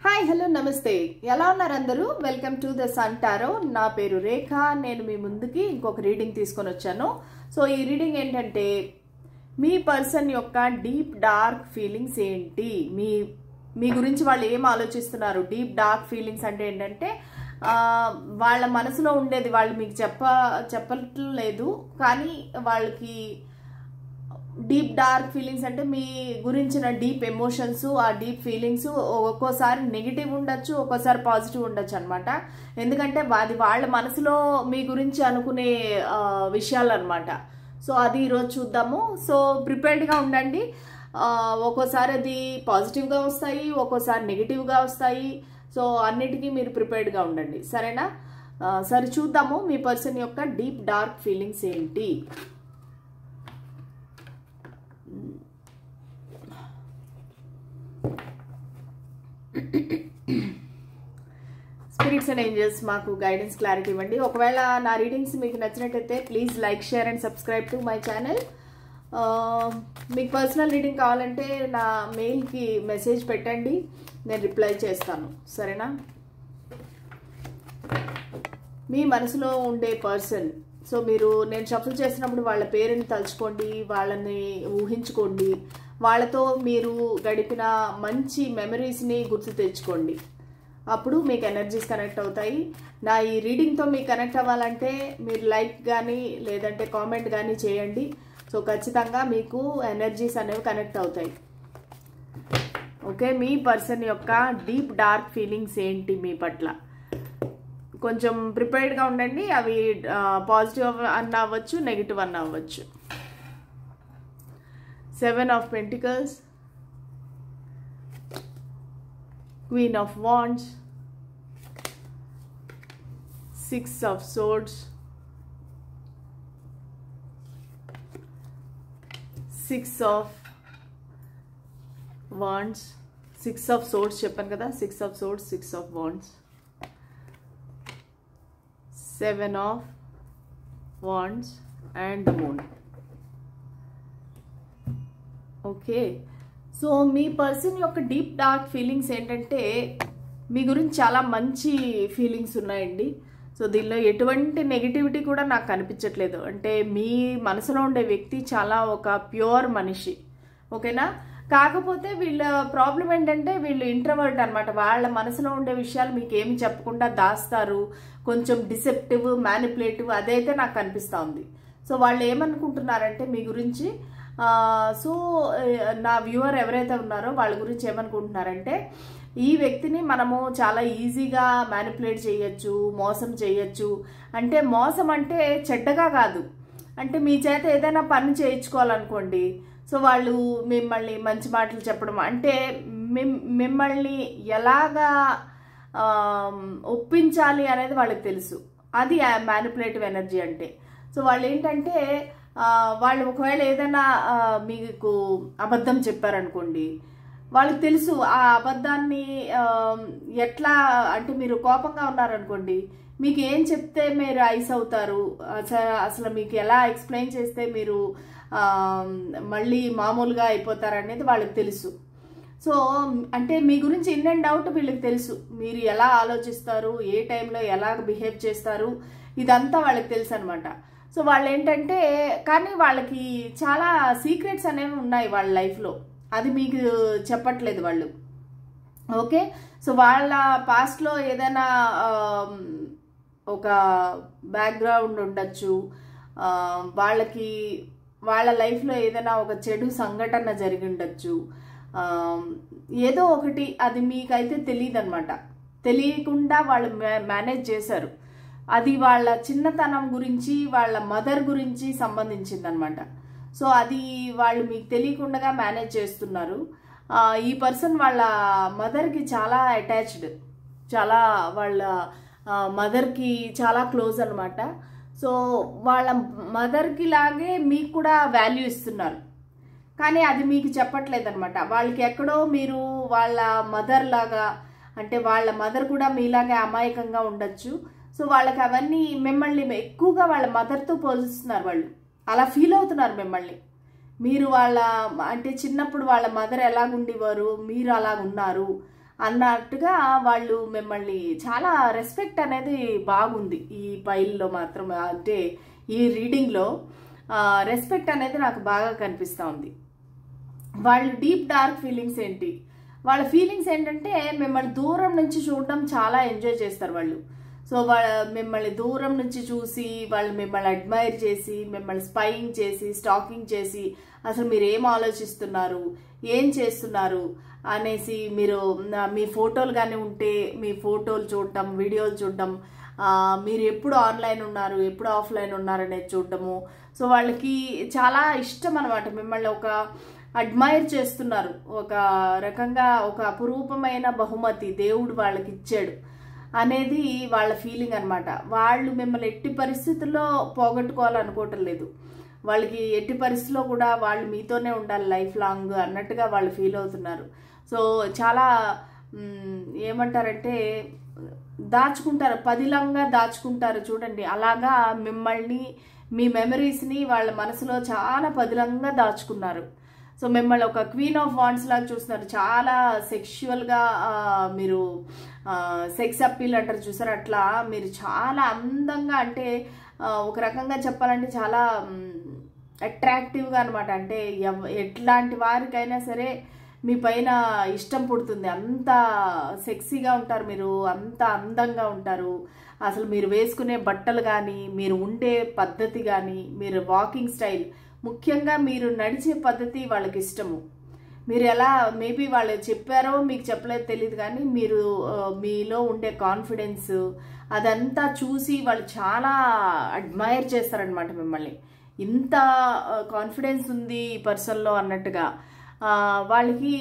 Hi hello నమస్తే, ఎలా ఉన్నారు అందరూ? Welcome to the Sun Tarot. నా పేరు రేఖ. నేను మీ ముందుకి ఇంకొక రీడింగ్ తీసుకొని వచ్చాను. సో ఈ రీడింగ్ ఏంటంటే, మీ పర్సన్ యొక్క డీప్ డార్క్ ఫీలింగ్స్ ఏంటి, మీ గురించి వాళ్ళు ఏం ఆలోచిస్తున్నారు. డీప్ డార్క్ ఫీలింగ్స్ అంటే ఏంటంటే వాళ్ళ మనసులో ఉండేది వాళ్ళు మీకు చెప్పట్లేదు, కానీ వాళ్ళకి డీప్ డార్క్ ఫీలింగ్స్ అంటే మీ గురించిన డీప్ ఎమోషన్స్, ఆ డీప్ ఫీలింగ్స్ ఒక్కోసారి నెగిటివ్ ఉండొచ్చు, ఒక్కోసారి పాజిటివ్ ఉండొచ్చు అనమాట. ఎందుకంటే అది వాళ్ళ మనసులో మీ గురించి అనుకునే విషయాలు అనమాట. సో అది ఈరోజు చూద్దాము. సో ప్రిపేర్డ్గా ఉండండి. ఒక్కోసారి అది పాజిటివ్గా వస్తాయి, ఒక్కోసారి నెగిటివ్గా వస్తాయి. సో అన్నిటికీ మీరు ప్రిపేర్డ్గా ఉండండి, సరేనా? సరే చూద్దాము మీ పర్సన్ యొక్క డీప్ డార్క్ ఫీలింగ్స్ ఏంటి. స్పిరిట్స్ అండ్ ఏంజల్స్ మాకు గైడెన్స్, క్లారిటీ ఇవ్వండి. ఒకవేళ నా రీడింగ్స్ మీకు నచ్చినట్టయితే please like, share and subscribe to my channel. మీకు పర్సనల్ రీడింగ్ కావాలంటే నా మెయిల్కి మెసేజ్ పెట్టండి, నేను రిప్లై చేస్తాను, సరేనా? మీ మనసులో ఉండే పర్సన్, సో నేను షఫుల్ చేసినప్పుడు వాళ్ళ పేరుని తలుచుకోండి, వాళ్ళని ఊహించుకోండి, వాళ్ళతో మీరు గడిపిన మంచి మెమరీస్ని గుర్తు తెచ్చుకోండి. అప్పుడు మీకు ఎనర్జీస్ కనెక్ట్ అవుతాయి. నా ఈ రీడింగ్తో మీకు కనెక్ట్ అవ్వాలంటే మీరు లైక్ కానీ లేదంటే కామెంట్ కానీ చేయండి. సో ఖచ్చితంగా మీకు ఎనర్జీస్ అనేవి కనెక్ట్ అవుతాయి. ఓకే, మీ పర్సన్ యొక్క డీప్ డార్క్ ఫీలింగ్స్ ఏంటి మీ పట్ల, కొంచెం ప్రిపేర్డ్గా ఉండండి. అవి పాజిటివ్ అన్న అవ్వచ్చు, నెగిటివ్ అన్న అవ్వచ్చు. 7 of Pentacles, Queen of Wands, 6 of Swords, 6 of Wands, 6 of Swords చెప్పాను కదా, 6 of Swords, 6 of Wands, 7 of Wands and the Moon. Okay, so me person యొక్క డీప్ డార్క్ ఫీలింగ్స్ ఏంటంటే మీ గురించి చాలా మంచి ఫీలింగ్స్ ఉన్నాయండి. సో దీనిలో ఎటువంటి నెగిటివిటీ కూడా నాకు కనిపించట్లేదు. అంటే మీ మనసులో ఉండే వ్యక్తి చాలా ఒక ప్యూర్ మనిషి, ఓకేనా? కాకపోతే వీళ్ళ ప్రాబ్లం ఏంటంటే వీళ్ళు ఇంట్రోవర్ట్ అనమాట. వాళ్ళ మనసులో ఉండే విషయాలు మీకు ఏమి చెప్పకుండా దాస్తారు, కొంచెం డిసెప్టివ్, మ్యానిపులేటివ్, అదైతే నాకు కనిపిస్తూ ఉంది. సో వాళ్ళు ఏమనుకుంటున్నారంటే మీ గురించి, సో నా వ్యూవర్ ఎవరైతే ఉన్నారో వాళ్ళ గురించి ఏమనుకుంటున్నారంటే, ఈ వ్యక్తిని మనము చాలా ఈజీగా మ్యానిపులేట్ చేయొచ్చు, మోసం చేయొచ్చు. అంటే మోసం అంటే చెడ్డగా కాదు, అంటే మీ చేత ఏదైనా పని చేయించుకోవాలనుకోండి, సో వాళ్ళు మిమ్మల్ని మంచి మాటలు చెప్పడం, అంటే మిమ్మల్ని ఎలాగా ఒప్పించాలి అనేది వాళ్ళకి తెలుసు. అది మ్యానిపులేటివ్ ఎనర్జీ అంటే. సో వాళ్ళు ఏంటంటే వాళ్ళు ఒకవేళ ఏదైనా మీకు అబద్ధం చెప్పారనుకోండి, వాళ్ళకి తెలుసు ఆ అబద్ధాన్ని ఎట్లా, అంటే మీరు కోపంగా ఉన్నారనుకోండి, మీకు ఏం చెప్తే మీరు ఐస్ అవుతారు, అసలు మీకు ఎలా ఎక్స్ప్లెయిన్ చేస్తే మీరు మళ్ళీ మామూలుగా అయిపోతారు అనేది వాళ్ళకి తెలుసు. సో అంటే మీ గురించి ఇన్ అండ్ అవుట్ వీళ్ళకి తెలుసు, మీరు ఎలా ఆలోచిస్తారు, ఏ టైంలో ఎలా బిహేవ్ చేస్తారు, ఇదంతా వాళ్ళకి తెలుసు అనమాట. సో వాళ్ళు ఏంటంటే, కానీ వాళ్ళకి చాలా సీక్రెట్స్ అనేవి ఉన్నాయి వాళ్ళ లైఫ్లో, అది మీకు చెప్పట్లేదు వాళ్ళు. ఓకే, సో వాళ్ళ పాస్ట్లో ఏదైనా ఒక బ్యాక్గ్రౌండ్ ఉండొచ్చు, వాళ్ళకి వాళ్ళ లైఫ్లో ఏదైనా ఒక చెడు సంఘటన జరిగి ఉండొచ్చు, ఏదో ఒకటి, అది మీకైతే తెలియదు అనమాట. తెలియకుండా వాళ్ళు మేనేజ్ చేశారు. అది వాళ్ళ చిన్నతనం గురించి, వాళ్ళ మదర్ గురించి సంబంధించిందనమాట. సో అది వాళ్ళు మీకు తెలియకుండా మేనేజ్ చేస్తున్నారు. ఈ పర్సన్ వాళ్ళ మదర్కి చాలా అటాచ్డ్, చాలా వాళ్ళ మదర్కి చాలా క్లోజ్ అనమాట. సో వాళ్ళ మదర్కి లాగే మీకు కూడా వాల్యూ ఇస్తున్నారు, కానీ అది మీకు చెప్పట్లేదు అనమాట. వాళ్ళకి ఎక్కడో మీరు వాళ్ళ మదర్ లాగా, అంటే వాళ్ళ మదర్ కూడా మీలాగే అమాయకంగా ఉండొచ్చు. సో వాళ్ళకి అవన్నీ మిమ్మల్ని ఎక్కువగా వాళ్ళ మదర్తో పోలుస్తున్నారు. వాళ్ళు అలా ఫీల్ అవుతున్నారు మిమ్మల్ని. మీరు వాళ్ళ అంటే చిన్నప్పుడు వాళ్ళ మదర్ ఎలాగుండేవారు, మీరు అలాగున్నారు, అన్నట్టుగా వాళ్ళు మిమ్మల్ని చాలా రెస్పెక్ట్ అనేది బాగుంది ఈ ఫైల్లో మాత్రం. అంటే ఈ రీడింగ్లో రెస్పెక్ట్ అనేది నాకు బాగా కనిపిస్తూ ఉంది. వాళ్ళు డీప్ డార్క్ ఫీలింగ్స్ ఏంటి, వాళ్ళ ఫీలింగ్స్ ఏంటంటే మిమ్మల్ని దూరం నుంచి చూడడం చాలా ఎంజాయ్ చేస్తారు వాళ్ళు. సో మిమ్మల్ని దూరం నుంచి చూసి వాళ్ళు మిమ్మల్ని అడ్మైర్ చేసి, మిమ్మల్ని స్పైయింగ్ చేసి, స్టాకింగ్ చేసి, అసలు మీరు ఏం ఆలోచిస్తున్నారు, ఏం చేస్తున్నారు అనేసి మీరు మీ ఫోటోలు కానీ ఉంటే మీ ఫోటోలు చూడటం, వీడియోలు చూడటం, మీరు ఎప్పుడు ఆన్లైన్ ఉన్నారు, ఎప్పుడు ఆఫ్లైన్ ఉన్నారు అనేది చూడటము. సో వాళ్ళకి చాలా ఇష్టం అనమాట, మిమ్మల్ని ఒక అడ్మైర్ చేస్తున్నారు. ఒక రకంగా ఒక అపురూపమైన బహుమతి దేవుడు వాళ్ళకి ఇచ్చాడు అనేది వాళ్ళ ఫీలింగ్ అనమాట. వాళ్ళు మిమ్మల్ని ఎట్టి పరిస్థితుల్లో పోగొట్టుకోవాలనుకోవటం లేదు. వాళ్ళకి ఎట్టి పరిస్థితుల్లో కూడా వాళ్ళు మీతోనే ఉండాలి లైఫ్ లాంగ్ అన్నట్టుగా వాళ్ళు ఫీల్ అవుతున్నారు. సో చాలా ఏమంటారంటే దాచుకుంటారు, పదిలంగా దాచుకుంటారు చూడండి. అలాగా మిమ్మల్ని, మీ మెమరీస్ని వాళ్ళ మనసులో చాలా పదిలంగా దాచుకున్నారు. సో మిమ్మల్ని ఒక క్వీన్ ఆఫ్ వాండ్స్ లాగా చూస్తున్నారు. చాలా సెక్షువల్గా మీరు సెక్స్ అప్పీల్ అంటారు చూసారు, అట్లా మీరు చాలా అందంగా, అంటే ఒక రకంగా చెప్పాలంటే చాలా అట్రాక్టివ్గా అనమాట. అంటే ఎట్లాంటి వారికైనా సరే మీ పైన ఇష్టం పుడుతుంది. అంత సెక్సీగా ఉంటారు మీరు, అంత అందంగా ఉంటారు. అసలు మీరు వేసుకునే బట్టలు కానీ, మీరు ఉండే పద్ధతి కానీ, మీరు వాకింగ్ స్టైల్, ముఖ్యంగా మీరు నడిచే పద్ధతి వాళ్ళకి ఇష్టము. మీరు ఎలా, మేబీ వాళ్ళు చెప్పారో మీకు చెప్పలేదు తెలియదు, కానీ మీరు మీలో ఉండే కాన్ఫిడెన్స్ అదంతా చూసి వాళ్ళు చాలా అడ్మైర్ చేస్తారనమాట మిమ్మల్ని. ఇంత కాన్ఫిడెన్స్ ఉంది ఈ పర్సన్లో అన్నట్టుగా. వాళ్ళకి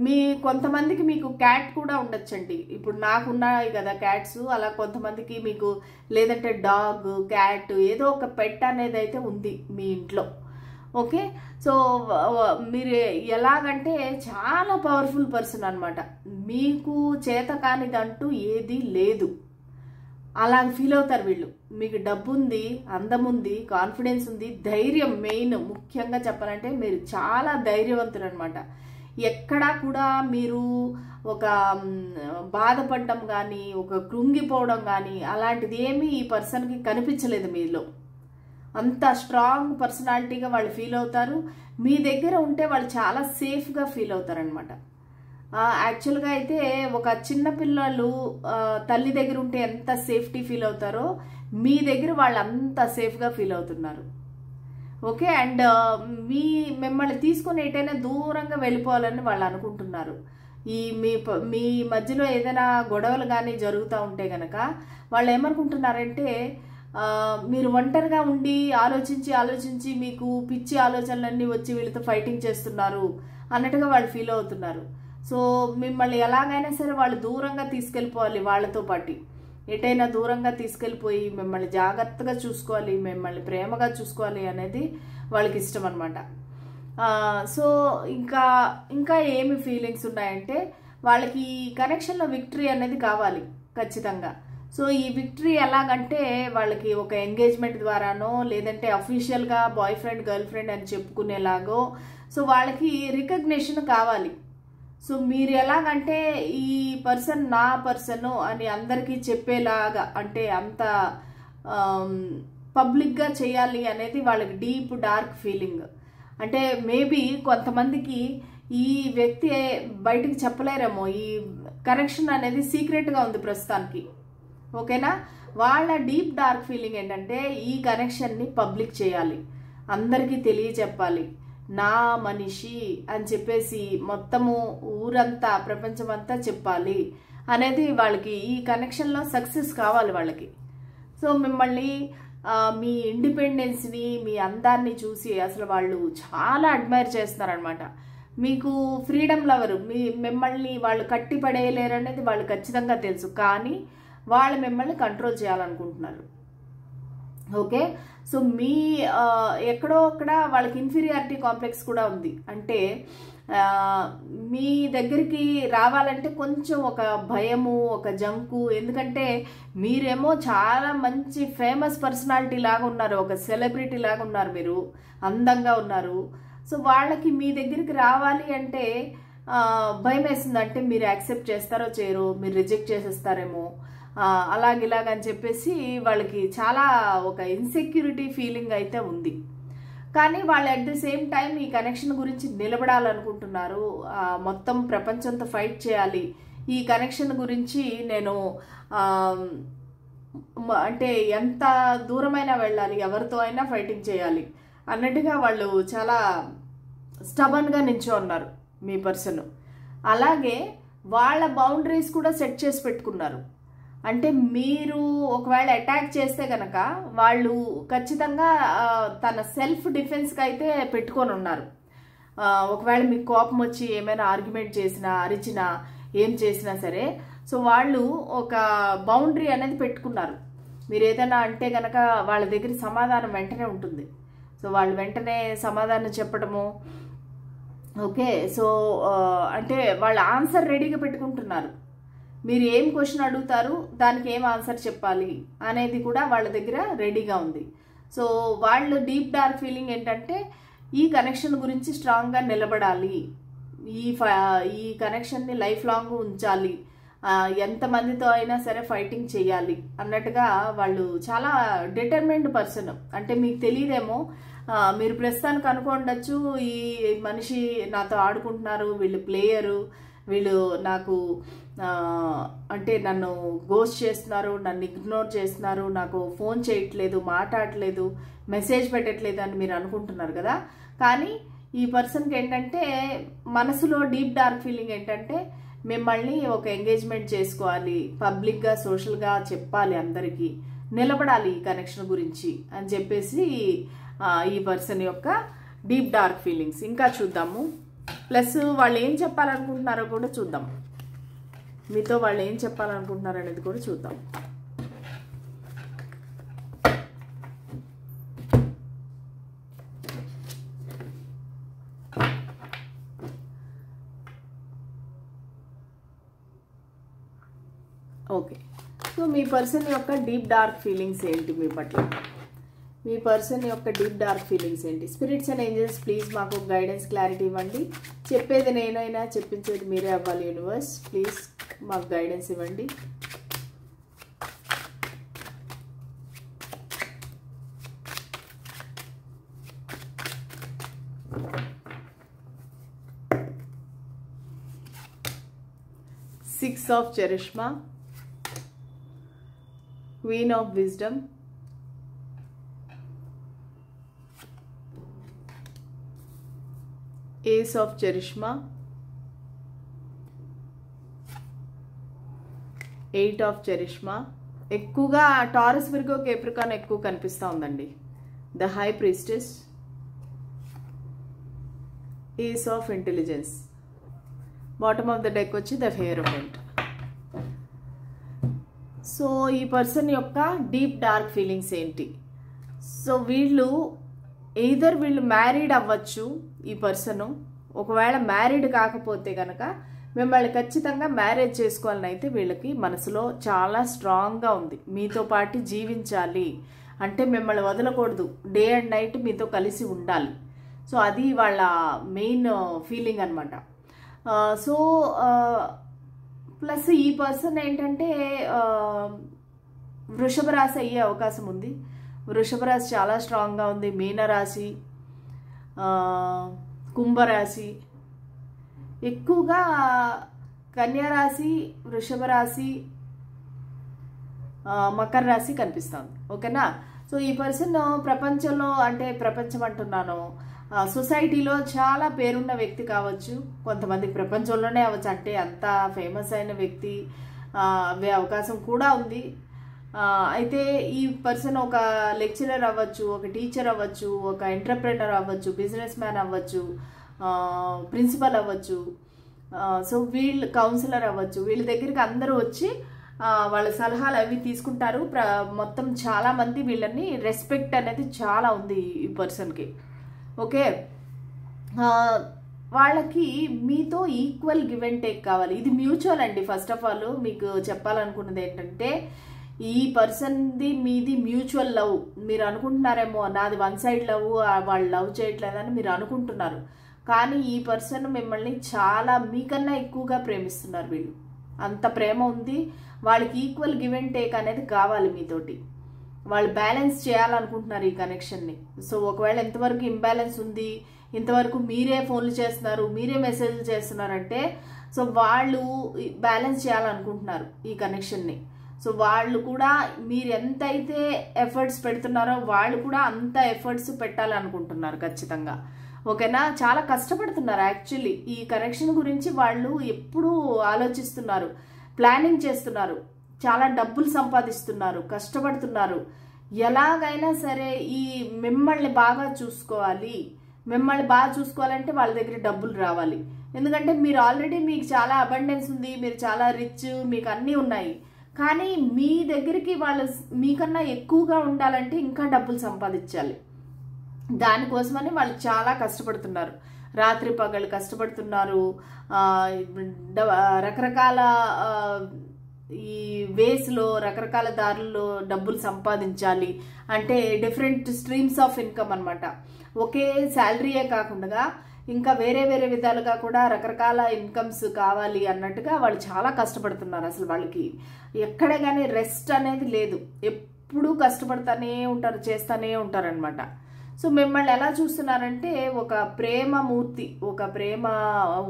మీ కొంతమందికి మీకు క్యాట్ కూడా ఉండొచ్చండి. ఇప్పుడు నాకున్నాయి కదా క్యాట్స్, అలా కొంతమందికి మీకు లేదంటే డాగ్, క్యాట్, ఏదో ఒక పెట్ అనేది అయితే ఉంది మీ ఇంట్లో. ఓకే, సో మీరు ఎలాగంటే చాలా పవర్ఫుల్ పర్సన్ అనమాట. మీకు చేత కానిదంటూ ఏది లేదు, అలా ఫీల్ అవుతారు వీళ్ళు. మీకు డబ్బు ఉంది, అందం ఉంది, కాన్ఫిడెన్స్ ఉంది, ధైర్యం మెయిన్. ముఖ్యంగా చెప్పాలంటే మీరు చాలా ధైర్యవంతులు అనమాట. ఎక్కడా కూడా మీరు ఒక బాధపడడం కానీ, ఒక కృంగిపోవడం కానీ అలాంటిది ఏమీ ఈ పర్సన్కి కనిపించలేదు మీలో. అంత స్ట్రాంగ్ పర్సనాలిటీగా వాళ్ళు ఫీల్ అవుతారు. మీ దగ్గర ఉంటే వాళ్ళు చాలా సేఫ్గా ఫీల్ అవుతారనమాట. యాక్చువల్గా అయితే ఒక చిన్న పిల్లలు తల్లి దగ్గర ఉంటే ఎంత సేఫ్టీ ఫీల్ అవుతారో మీ దగ్గర వాళ్ళు అంత సేఫ్గా ఫీల్ అవుతున్నారు. ఓకే, అండ్ మిమ్మల్ని తీసుకొని ఎటైనా దూరంగా వెళ్ళిపోవాలని వాళ్ళు అనుకుంటున్నారు. ఈ మీ మధ్యలో ఏదైనా గొడవలు కానీ జరుగుతూ ఉంటే కనుక వాళ్ళు ఏమనుకుంటున్నారంటే మీరు ఒంటరిగా ఉండి ఆలోచించి మీకు పిచ్చి ఆలోచనలన్నీ వచ్చి వీళ్ళతో ఫైటింగ్ చేస్తున్నారు అన్నట్టుగా వాళ్ళు ఫీల్ అవుతున్నారు. సో మిమ్మల్ని ఎలాగైనా సరే వాళ్ళు దూరంగా తీసుకెళ్ళిపోవాలి, వాళ్ళతో పాటు ఎటైనా దూరంగా తీసుకెళ్ళిపోయి మిమ్మల్ని జాగ్రత్తగా చూసుకోవాలి, మిమ్మల్ని ప్రేమగా చూసుకోవాలి అనేది వాళ్ళకి ఇష్టం అనమాట. సో ఇంకా ఏమి ఫీలింగ్స్ ఉన్నాయంటే వాళ్ళకి ఈ కనెక్షన్లో విక్టరీ అనేది కావాలి ఖచ్చితంగా. సో ఈ విక్టరీ ఎలాగంటే వాళ్ళకి ఒక ఎంగేజ్మెంట్ ద్వారానో లేదంటే అఫీషియల్గా బాయ్ ఫ్రెండ్ గర్ల్ ఫ్రెండ్ అని చెప్పుకునేలాగో సో వాళ్ళకి రికగ్నిషన్ కావాలి. సో మీరు ఎలాగంటే ఈ పర్సన్ నా పర్సన్ అని అందరికీ చెప్పేలాగా, అంటే అంత పబ్లిక్గా చేయాలి అనేది వాళ్ళకి డీప్ డార్క్ ఫీలింగ్. అంటే మేబీ కొంతమందికి ఈ వ్యక్తి బయటికి చెప్పలేరేమో, ఈ కనెక్షన్ అనేది సీక్రెట్గా ఉంది ప్రస్తుతానికి. ఓకేనా, వాళ్ళ డీప్ డార్క్ ఫీలింగ్ ఏంటంటే ఈ కనెక్షన్ని పబ్లిక్ చేయాలి, అందరికీ తెలియచెప్పాలి, నా మనిషి అని చెప్పేసి మొత్తము ఊరంతా ప్రపంచమంతా చెప్పాలి అనేది వాళ్ళకి. ఈ కనెక్షన్లో సక్సెస్ కావాలి వాళ్ళకి. సో మిమ్మల్ని మీ ఇండిపెండెన్స్ని, మీ అందాన్ని చూసి అసలు వాళ్ళు చాలా అడ్మైర్ చేస్తున్నారనమాట. మీకు ఫ్రీడమ్ లవరు, మిమ్మల్ని వాళ్ళు కట్టి పడేయలేరు అనేది వాళ్ళు ఖచ్చితంగా తెలుసు, కానీ వాళ్ళు మిమ్మల్ని కంట్రోల్ చేయాలనుకుంటున్నారు. ఓకే, సో ఎక్కడో అక్కడ వాళ్ళకి ఇన్ఫీరియారిటీ కాంప్లెక్స్ కూడా ఉంది. అంటే మీ దగ్గరికి రావాలంటే కొంచెం ఒక భయము, ఒక జంకు. ఎందుకంటే మీరేమో చాలా మంచి ఫేమస్ పర్సనాలిటీ లాగా ఉన్నారు, ఒక సెలబ్రిటీ లాగా ఉన్నారు, మీరు అందంగా ఉన్నారు. సో వాళ్ళకి మీ దగ్గరికి రావాలి అంటే భయం వేస్తుంది. అంటే మీరు యాక్సెప్ట్ చేస్తారో చేయరో, మీరు రిజెక్ట్ చేసేస్తారేమో, అలాగిలాగని చెప్పేసి వాళ్ళకి చాలా ఒక ఇన్సెక్యూరిటీ ఫీలింగ్ అయితే ఉంది. కానీ వాళ్ళు అట్ ది సేమ్ టైం ఈ కనెక్షన్ గురించి నిలబడాలనుకుంటున్నారు. మొత్తం ప్రపంచంతో ఫైట్ చేయాలి, ఈ కనెక్షన్ గురించి నేను అంటే ఎంత దూరమైనా వెళ్ళాలి, ఎవరితో అయినా ఫైటింగ్ చేయాలి అన్నట్టుగా వాళ్ళు చాలా స్టబన్గా నించో ఉన్నారు మీ పర్సన్. అలాగే వాళ్ళ బౌండరీస్ కూడా సెట్ చేసి పెట్టుకున్నారు. అంటే మీరు ఒకవేళ అటాక్ చేస్తే కనుక వాళ్ళు ఖచ్చితంగా తన సెల్ఫ్ డిఫెన్స్కి అయితే పెట్టుకొని ఉన్నారు. ఒకవేళ మీకు కోపం వచ్చి ఏమైనా ఆర్గ్యుమెంట్ చేసినా, అరిచినా, ఏం చేసినా సరే, సో వాళ్ళు ఒక బౌండరీ అనేది పెట్టుకున్నారు. మీరు ఏదైనా అంటే కనుక వాళ్ళ దగ్గర సమాధానం వెంటనే ఉంటుంది. సో వాళ్ళు వెంటనే సమాధానం చెప్పడము, ఓకే. సో అంటే వాళ్ళ ఆన్సర్ రెడీగా పెట్టుకుంటున్నారు. మీరు ఏం క్వశ్చన్ అడుగుతారు, దానికి ఏం ఆన్సర్ చెప్పాలి అనేది కూడా వాళ్ళ దగ్గర రెడీగా ఉంది. సో వాళ్ళు డీప్ డార్క్ ఫీలింగ్ ఏంటంటే ఈ కనెక్షన్ గురించి స్ట్రాంగ్గా నిలబడాలి, ఈ కనెక్షన్ని లైఫ్ లాంగ్ ఉంచాలి, ఎంతమందితో అయినా సరే ఫైటింగ్ చేయాలి అన్నట్టుగా వాళ్ళు చాలా డిటర్మిన్డ్ పర్సన్. అంటే మీకు తెలియదేమో, మీరు ప్రస్తుతానికి అనుకోండొచ్చు ఈ మనిషి నాతో ఆడుకుంటున్నారు, వీళ్ళు ప్లేయరు, వీళ్ళు నాకు అంటే నన్ను గోస్ట్ చేస్తున్నారు, నన్ను ఇగ్నోర్ చేస్తున్నారు, నాకు ఫోన్ చేయట్లేదు, మాట్లాడట్లేదు, మెసేజ్ పెట్టట్లేదు అని మీరు అనుకుంటున్నారు కదా. కానీ ఈ పర్సన్కి ఏంటంటే మనసులో డీప్ డార్క్ ఫీలింగ్ ఏంటంటే మిమ్మల్ని ఒక ఎంగేజ్మెంట్ చేసుకోవాలి, పబ్లిక్గా సోషల్గా చెప్పాలి, అందరికీ నిలబడాలి ఈ కనెక్షన్ గురించి అని చెప్పేసి ఈ పర్సన్ యొక్క డీప్ డార్క్ ఫీలింగ్స్. ఇంకా చూద్దాము. ప్లస్ వాళ్ళు ఏం చెప్పాలనుకుంటున్నారో కూడా చూద్దాం. మీతో వాళ్ళు ఏం చెప్పాలనుకుంటున్నారు అనేది కూడా చూద్దాం. ఓకే. సో మీ పర్సన్ యొక్క డీప్ డార్క్ ఫీలింగ్స్ ఏంటి మీ పట్ల? మీ పర్సన్ యొక్క డీప్ డార్క్ ఫీలింగ్స్ ఏంటి? స్పిరిట్స్ అండ్ ఏంజల్స్ ప్లీజ్ మాకు గైడెన్స్, క్లారిటీ ఇవ్వండి. చెప్పేది నేనైనా చెప్పించేది మీరే అవ్వాలి. యూనివర్స్ ప్లీజ్ మాకు గైడెన్స్ ఇవ్వండి. Six of Charishma, Queen of Wisdom, Ace of Charishma, Eight of Charishma. ఎక్కువగా టారస్, విర్గో, కేప్రికాన్ ఎక్కువ కనిపిస్తూ ఉందండి. The high priestess, Ace of Intelligence. Bottom of the deck వచ్చి ద ఫియర్మెంట్. సో ఈ పర్సన్ యొక్క deep dark feelings ఏంటి? So వీళ్ళు వీళ్ళు మ్యారీడ్ అవ్వచ్చు. ఈ పర్సన్ ఒకవేళ మ్యారీడ్ కాకపోతే కనుక మిమ్మల్ని ఖచ్చితంగా మ్యారేజ్ చేసుకోవాలని అయితే వీళ్ళకి మనసులో చాలా స్ట్రాంగ్గా ఉంది. మీతో పాటు జీవించాలి అంటే మిమ్మల్ని వదలకూడదు, డే అండ్ నైట్ మీతో కలిసి ఉండాలి. సో అది వాళ్ళ మెయిన్ ఫీలింగ్ అనమాట. సో ప్లస్ ఈ పర్సన్ ఏంటంటే వృషభ రాశి అయ్యే అవకాశం ఉంది. వృషభ రాశి చాలా స్ట్రాంగ్గా ఉంది. మీనరాశి, కుంభరాశి, ఎక్కువగా కన్యారాశి, వృషభ రాశి, మకర రాశి కనిపిస్తుంది. ఓకేనా? సో ఈ పర్సన్ ప్రపంచంలో, అంటే ప్రపంచం అంటున్నాను, సొసైటీలో చాలా పేరున్న వ్యక్తి కావచ్చు. కొంతమందికి ప్రపంచంలోనే అవ్వచ్చు, అంటే అంత ఫేమస్ అయిన వ్యక్తి అవే అవకాశం కూడా ఉంది. అయితే ఈ పర్సన్ ఒక లెక్చరర్ అవ్వచ్చు, ఒక టీచర్ అవ్వచ్చు, ఒక ఎంటర్ప్రెనర్ అవ్వచ్చు, బిజినెస్ మ్యాన్ అవ్వచ్చు, ప్రిన్సిపల్ అవ్వచ్చు. సో వీళ్ళు కౌన్సిలర్ అవ్వచ్చు. వీళ్ళ దగ్గరికి అందరూ వచ్చి వాళ్ళ సలహాలు అవి తీసుకుంటారు. మొత్తం చాలామంది వీళ్ళని రెస్పెక్ట్ అనేది చాలా ఉంది ఈ పర్సన్కి. ఓకే, వాళ్ళకి మీతో ఈక్వల్ గివ్ అండ్ టేక్ కావాలి. ఇది మ్యూచువల్ అండి. ఫస్ట్ ఆఫ్ ఆల్ మీకు చెప్పాలనుకున్నది ఏంటంటే ఈ పర్సన్ది మీది మ్యూచువల్ లవ్. మీరు అనుకుంటున్నారేమో నాది వన్ సైడ్ లవ్, వాళ్ళు లవ్ చేయట్లేదని మీరు అనుకుంటున్నారు. కానీ ఈ పర్సన్ మిమ్మల్ని చాలా మీకన్నా ఎక్కువగా ప్రేమిస్తున్నారు. వీళ్ళు అంత ప్రేమ ఉంది, వాళ్ళకి ఈక్వల్ గివ్ అండ్ టేక్ అనేది కావాలి మీతోటి. వాళ్ళు బ్యాలెన్స్ చేయాలనుకుంటున్నారు ఈ కనెక్షన్ని. సో ఒకవేళ ఎంతవరకు ఇంబ్యాలెన్స్ ఉంది, ఇంతవరకు మీరే ఫోన్లు చేస్తున్నారు, మీరే మెసేజ్లు చేస్తున్నారంటే సో వాళ్ళు బ్యాలెన్స్ చేయాలనుకుంటున్నారు ఈ కనెక్షన్ని. సో వాళ్ళు కూడా మీరు ఎంతైతే ఎఫర్ట్స్ పెడుతున్నారో వాళ్ళు కూడా అంత ఎఫర్ట్స్ పెట్టాలనుకుంటున్నారు ఖచ్చితంగా. ఓకేనా? చాలా కష్టపడుతున్నారు యాక్చువల్లీ. ఈ కనెక్షన్ గురించి వాళ్ళు ఎప్పుడూ ఆలోచిస్తున్నారు, ప్లానింగ్ చేస్తున్నారు, చాలా డబ్బులు సంపాదిస్తున్నారు, కష్టపడుతున్నారు. ఎలాగైనా సరే ఈ మిమ్మల్ని బాగా చూసుకోవాలి, మిమ్మల్ని బాగా చూసుకోవాలంటే వాళ్ళ దగ్గర డబ్బులు రావాలి. ఎందుకంటే మీరు ఆల్రెడీ మీకు చాలా అబండెన్స్ ఉంది, మీరు చాలా రిచ్, మీకు అన్నీ ఉన్నాయి. కానీ మీ దగ్గరికి వాళ్ళు మీకన్నా ఎక్కువగా ఉండాలంటే ఇంకా డబ్బులు సంపాదించాలి. దానికోసమని వాళ్ళు చాలా కష్టపడుతున్నారు, రాత్రి పగలు కష్టపడుతున్నారు. రకరకాల ఈ వేస్లో రకరకాల దారుల్లో డబ్బులు సంపాదించాలి అంటే డిఫరెంట్ స్ట్రీమ్స్ ఆఫ్ ఇన్కమ్ అనమాట. ఒకే శాలరీయే కాకుండా ఇంకా వేరే వేరే విధాలుగా కూడా రకరకాల ఇన్కమ్స్ కావాలి అన్నట్టుగా వాళ్ళు చాలా కష్టపడుతున్నారు. అసలు వాళ్ళకి ఎక్కడే కానీ రెస్ట్ అనేది లేదు, ఎప్పుడూ కష్టపడుతూనే ఉంటారు, చేస్తూనే ఉంటారనమాట. సో మిమ్మల్ని ఎలా చూస్తున్నారంటే ఒక ప్రేమ మూర్తి, ఒక ప్రేమ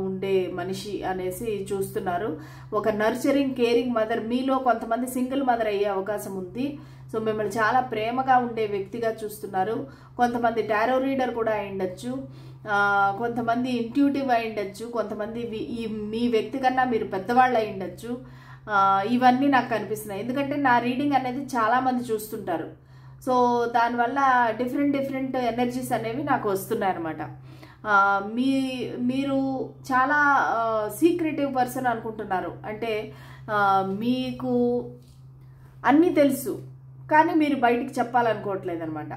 ఉండే మనిషి అనేసి చూస్తున్నారు. ఒక నర్చరింగ్ కేరింగ్ మదర్. మీలో కొంతమంది సింగిల్ మదర్ అయ్యే అవకాశం ఉంది. సో మిమ్మల్ని చాలా ప్రేమగా ఉండే వ్యక్తిగా చూస్తున్నారు. కొంతమంది టారో రీడర్ కూడా అయి ఉండొచ్చు, కొంతమంది ఇంట్యూటివ్ అయి ఉండొచ్చు, కొంతమంది మీ వ్యక్తి కన్నా మీరు పెద్దవాళ్ళు అయి ఉండొచ్చు. ఇవన్నీ నాకు కనిపిస్తున్నాయి, ఎందుకంటే నా రీడింగ్ అనేది చాలామంది చూస్తుంటారు. సో దానివల్ల డిఫరెంట్ ఎనర్జీస్ అనేవి నాకు వస్తున్నాయి అనమాట. మీరు చాలా సీక్రెటివ్ పర్సన్ అనుకుంటున్నారు. అంటే మీకు అన్నీ తెలుసు కానీ మీరు బయటికి చెప్పాలనుకోవట్లేదు అనమాట.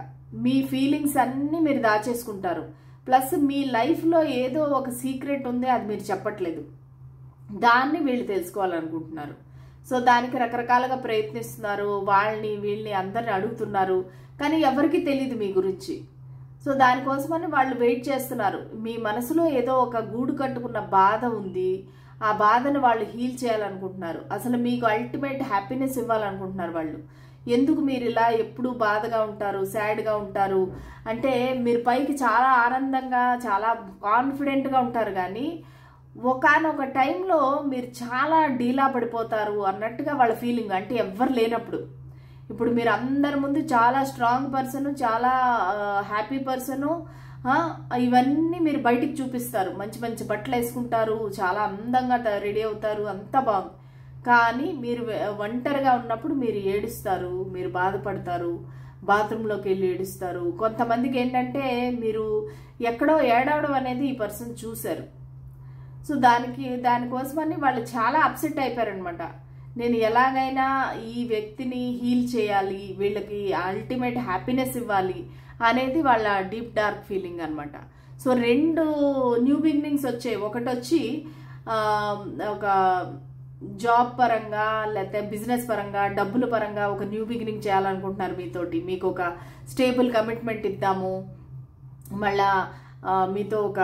మీ ఫీలింగ్స్ అన్నీ మీరు దాచేసుకుంటారు. ప్లస్ మీ లైఫ్లో ఏదో ఒక సీక్రెట్ ఉంది, అది మీరు చెప్పట్లేదు, దాన్ని వీళ్ళు తెలుసుకోవాలనుకుంటున్నారు. సో దానికి రకరకాలుగా ప్రయత్నిస్తున్నారు, వాళ్ళని వీళ్ళని అందరిని అడుగుతున్నారు, కానీ ఎవరికి తెలియదు మీ గురించి. సో దానికోసమని వాళ్ళు వెయిట్ చేస్తున్నారు. మీ మనసులో ఏదో ఒక గూడు కట్టుకున్న బాధ ఉంది, ఆ బాధను వాళ్ళు హీల్ చేయాలనుకుంటున్నారు. అసలు మీకు అల్టిమేట్ హ్యాపీనెస్ ఇవ్వాలనుకుంటున్నారు వాళ్ళు. ఎందుకు మీరు ఇలా ఎప్పుడూ బాధగా ఉంటారు, సాడ్గా ఉంటారు అంటే మీరు పైకి చాలా ఆనందంగా చాలా కాన్ఫిడెంట్గా ఉంటారు, కానీ ఒకానొక టైంలో మీరు చాలా డీలా పడిపోతారు అన్నట్టుగా వాళ్ళ ఫీలింగ్. అంటే ఎవ్వరు లేనప్పుడు. ఇప్పుడు మీరు అందరి ముందు చాలా స్ట్రాంగ్ పర్సను, చాలా హ్యాపీ పర్సను, ఇవన్నీ మీరు బయటికి చూపిస్తారు. మంచి మంచి బట్టలు వేసుకుంటారు, చాలా అందంగా రెడీ అవుతారు, అంతా బాగుంది. కానీ మీరు ఒంటరిగా ఉన్నప్పుడు మీరు ఏడుస్తారు, మీరు బాధపడతారు, బాత్రూంలోకి వెళ్ళి ఏడుస్తారు. కొంతమందికి ఏంటంటే మీరు ఎక్కడో ఏడవడం అనేది ఈ పర్సన్ చూశారు. సో దానికోసమని వాళ్ళు చాలా అప్సెట్ అయిపోయారనమాట. నేను ఎలాగైనా ఈ వ్యక్తిని హీల్ చేయాలి, వీళ్ళకి అల్టిమేట్ హ్యాపీనెస్ ఇవ్వాలి అనేది వాళ్ళ డీప్ డార్క్ ఫీలింగ్ అనమాట. సో 2 న్యూ బిగినింగ్స్ వచ్చాయి. ఒకటి వచ్చి ఒక జాబ్ పరంగా లేకపోతే బిజినెస్ పరంగా డబ్బుల పరంగా ఒక న్యూ బిగినింగ్ చేయాలనుకుంటున్నారు మీతోటి. మీకు ఒక స్టేబుల్ కమిట్మెంట్ ఇద్దాము, మళ్ళా మీతో ఒక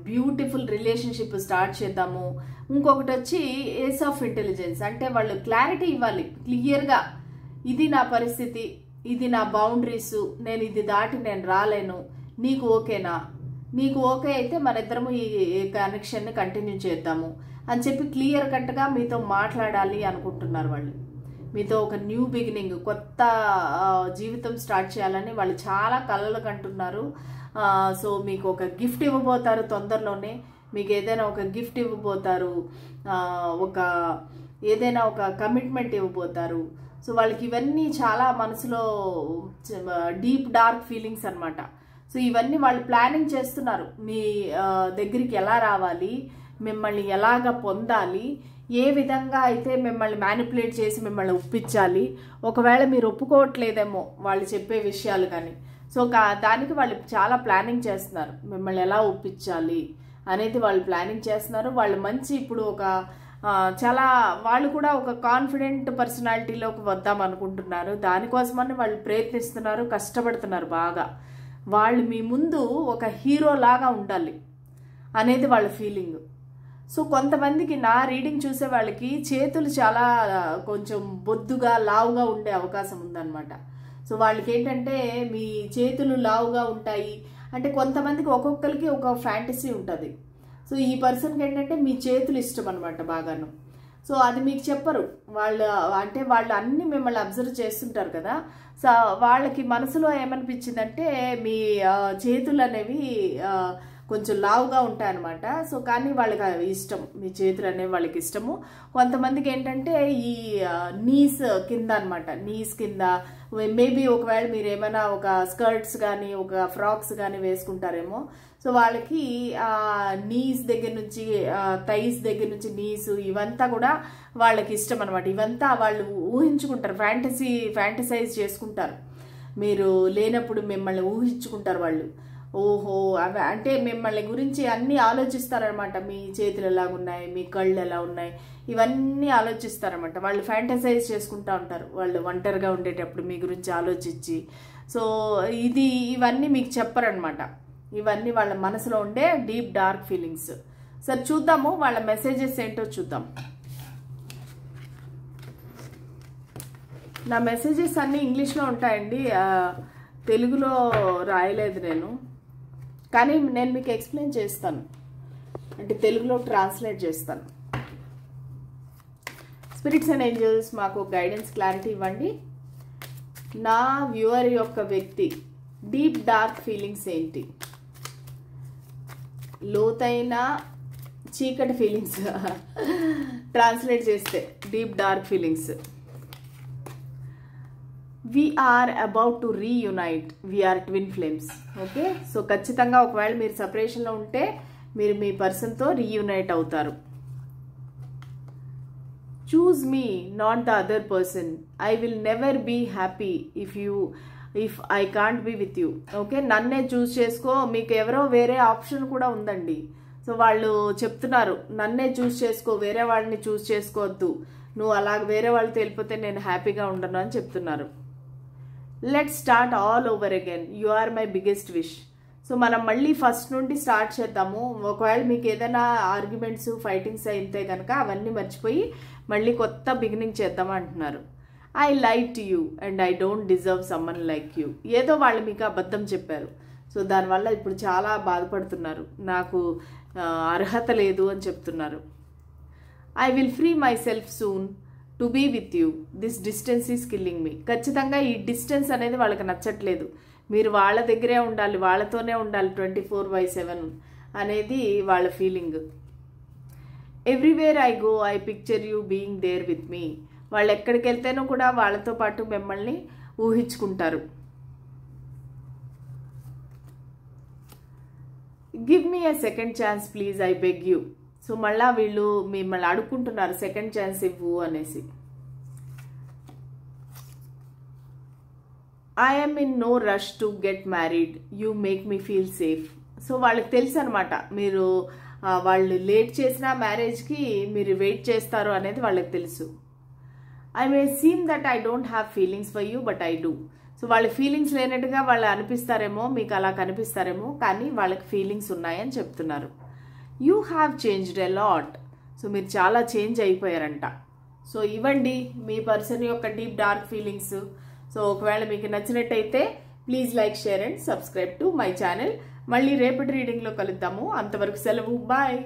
బ్యూటిఫుల్ రిలేషన్షిప్ స్టార్ట్ చేద్దాము. ఇంకొకటి వచ్చి ఏస్ ఆఫ్ ఇంటెలిజెన్స్. అంటే వాళ్ళు క్లారిటీ ఇవ్వాలి క్లియర్గా, ఇది నా పరిస్థితి, ఇది నా బౌండరీస్, నేను ఇది దాటి నేను రాలేను, నీకు ఓకేనా, నీకు ఓకే అయితే మన ఇద్దరము ఈ కనెక్షన్ని కంటిన్యూ చేద్దాము అని చెప్పి క్లియర్ కట్గా మీతో మాట్లాడాలి అనుకుంటున్నారు వాళ్ళు. మీతో ఒక న్యూ బిగినింగ్, కొత్త జీవితం స్టార్ట్ చేయాలని వాళ్ళు చాలా కలలు కంటున్నారు. సో మీకు ఒక గిఫ్ట్ ఇవ్వబోతారు తొందరలోనే, మీకు ఏదైనా ఒక గిఫ్ట్ ఇవ్వబోతారు, ఏదైనా ఒక కమిట్మెంట్ ఇవ్వబోతారు. సో వాళ్ళకి ఇవన్నీ చాలా మనసులో డీప్ డార్క్ ఫీలింగ్స్ అనమాట. సో ఇవన్నీ వాళ్ళు ప్లానింగ్ చేస్తున్నారు. మీ దగ్గరికి ఎలా రావాలి, మిమ్మల్ని ఎలాగ పొందాలి, ఏ విధంగా అయితే మిమ్మల్ని మ్యానిపులేట్ చేసి మిమ్మల్ని ఒప్పించాలి. ఒకవేళ మీరు ఒప్పుకోవట్లేదేమో వాళ్ళు చెప్పే విషయాలు కానీ, సో దానికి వాళ్ళు చాలా ప్లానింగ్ చేస్తున్నారు. మిమ్మల్ని ఎలా ఒప్పించాలి అనేది వాళ్ళు ప్లానింగ్ చేస్తున్నారు. వాళ్ళు మంచి ఇప్పుడు చాలా వాళ్ళు కూడా ఒక కాన్ఫిడెంట్ పర్సనాలిటీలోకి వద్దాం అనుకుంటున్నారు. దానికోసమని వాళ్ళు ప్రయత్నిస్తున్నారు, కష్టపడుతున్నారు బాగా. వాళ్ళు మీ ముందు ఒక హీరో లాగా ఉండాలి. అనేది వాళ్ళ ఫీలింగ్. సో కొంతమందికి నా రీడింగ్ చూసే వాళ్ళకి చేతులు చాలా కొంచెం బొద్దుగా లావుగా ఉండే అవకాశం ఉందన్నమాట. సో వాళ్ళకి ఏంటంటే మీ చేతులు లావుగా ఉంటాయి అంటే కొంతమందికి ఒక్కొక్కరికి ఒక ఫ్యాంటసీ ఉంటుంది. సో ఈ పర్సన్కి ఏంటంటే మీ చేతులు ఇష్టం అనమాట బాగాను. సో అది మీకు చెప్పరు వాళ్ళు, అంటే వాళ్ళు అన్ని మిమ్మల్ని అబ్జర్వ్ చేస్తుంటారు కదా. సో వాళ్ళకి మనసులో ఏమనిపించిందంటే మీ చేతులు అనేవి కొంచెం లావుగా ఉంటాయన్నమాట. సో కానీ వాళ్ళకి ఇష్టం, మీ చేతులు అనేవి వాళ్ళకి ఇష్టము. కొంతమందికి ఏంటంటే ఈ నీస్ కింద అనమాట, నీస్ కింద మేబీ ఒకవేళ మీరు ఏమైనా ఒక స్కర్ట్స్ కానీ ఒక ఫ్రాక్స్ కానీ వేసుకుంటారేమో. సో వాళ్ళకి నీస్ దగ్గర నుంచి థైస్ దగ్గర నుంచి నీస్ ఇవంతా కూడా వాళ్ళకి ఇష్టం అనమాట. ఇవంతా వాళ్ళు ఊహించుకుంటారు, ఫ్యాంటసైజ్ చేసుకుంటారు. మీరు లేనప్పుడు మిమ్మల్ని ఊహించుకుంటారు వాళ్ళు. ఓహో అవి అంటే మిమ్మల్ని గురించి అన్నీ ఆలోచిస్తారనమాట. మీ చేతులు ఎలాగున్నాయి, మీ కళ్ళు ఎలా ఉన్నాయి, ఇవన్నీ ఆలోచిస్తారనమాట. వాళ్ళు ఫ్యాంటసైజ్ చేసుకుంటూ ఉంటారు వాళ్ళు ఒంటరిగా ఉండేటప్పుడు మీ గురించి ఆలోచించి. సో ఇవన్నీ మీకు చెప్పరనమాట. ఇవన్నీ వాళ్ళ మనసులో ఉండే డీప్ డార్క్ ఫీలింగ్స్. సరే చూద్దాము వాళ్ళ మెసేజెస్ ఏంటో చూద్దాం. నా మెసేజెస్ అన్నీ ఇంగ్లీష్లో ఉంటాయండి, తెలుగులో రాయలేదు నేను, కానీ నేను మీకు ఎక్స్ప్లెయిన్ చేస్తాను, అంటే తెలుగులో ట్రాన్స్లేట్ చేస్తాను. స్పిరిట్స్ అండ్ ఏంజల్స్ మాకు గైడెన్స్ క్లారిటీ ఇవ్వండి. నా వ్యూవర్ యొక్క వ్యక్తి డీప్ డార్క్ ఫీలింగ్స్ ఏంటి, లోతైన చీకటి ఫీలింగ్స్ ట్రాన్స్లేట్ చేస్తే deep dark feelings. we are about to reunite, we are twin flames. Okay, so ఖచ్చితంగా ఒకవేళ మీరు సెపరేషన్లో ఉంటే మీరు మీ పర్సన్తో రీయూనైట్ అవుతారు. Choose me not the other person, I will never be happy if I can't be with you. Okay, నన్నే choose చేసుకో, మీకు ఎవరో వేరే ఆప్షన్ కూడా ఉందండి. సో వాళ్ళు చెప్తున్నారు నన్నే చూస్ చేసుకో, వేరే వాళ్ళని చూస్ చేసుకోవద్దు, నువ్వు అలాగ వేరే వాళ్ళతో వెళ్ళిపోతే నేను హ్యాపీగా ఉండను అని చెప్తున్నారు. Let's start all over again, you are my biggest wish. So మనం మళ్ళీ ఫస్ట్ నుండి స్టార్ట్ చేద్దాము. ఒకవేళ మీకు ఏదైనా ఆర్గ్యుమెంట్స్ ఫైటింగ్స్ అయితే కనుక అవన్నీ మర్చిపోయి మళ్ళీ కొత్త బిగినింగ్ చేద్దాం అంటున్నారు. I like to you and I don't deserve someone like you. ఏదో వాళ్ళు మీకు అబద్ధం చెప్పారు. సో దానివల్ల ఇప్పుడు చాలా బాధపడుతున్నారు, నాకు అర్హత లేదు అని చెప్తున్నారు. I will free myself soon to be with you, this distance is killing me. ఖచ్చితంగా ఈ డిస్టెన్స్ అనేది వాళ్ళకి నచ్చట్లేదు. మీరు వాళ్ళ దగ్గరే ఉండాలి, వాళ్ళతోనే ఉండాలి 24/7 అనేది వాళ్ళ feeling. Everywhere I go I picture you being there with me. వాళ్ళు ఎక్కడికి వెళ్తేనో కూడా వాళ్ళతో పాటు మిమ్మల్ని ఊహించుకుంటారు. Give me a second chance please I beg you. So మళ్ళా వీళ్ళు మిమ్మల్ని అడుక్కుంటున్నారు సెకండ్ ఛాన్స్ ఇవ్వు అనేసి. I am in no rush to get married, you make me feel safe. So వాళ్ళకి తెలుసు అనమాట మీరు వాళ్ళు లేట్ చేసిన మ్యారేజ్కి మీరు వెయిట్ చేస్తారు అనేది వాళ్ళకి తెలుసు. I may seam that I don't have feelings for you but I do. So వాళ్ళ ఫీలింగ్స్ లేనట్టుగా వాళ్ళు అనిపిస్తారేమో, మీకు అలా కనిపిస్తారేమో, కానీ వాళ్ళకి ఫీలింగ్స్ ఉన్నాయని చెప్తున్నారు. You have changed a lot. So మీరు చాలా చేంజ్ అయిపోయారంట. సో ఇవ్వండి మీ పర్సన్ యొక్క డీప్ డార్క్ ఫీలింగ్స్. సో ఒకవేళ మీకు నచ్చినట్టయితే please like, share and subscribe to my channel. మళ్ళీ రేపటి రీడింగ్లో కలుద్దాము. అంతవరకు సెలవు, బాయ్.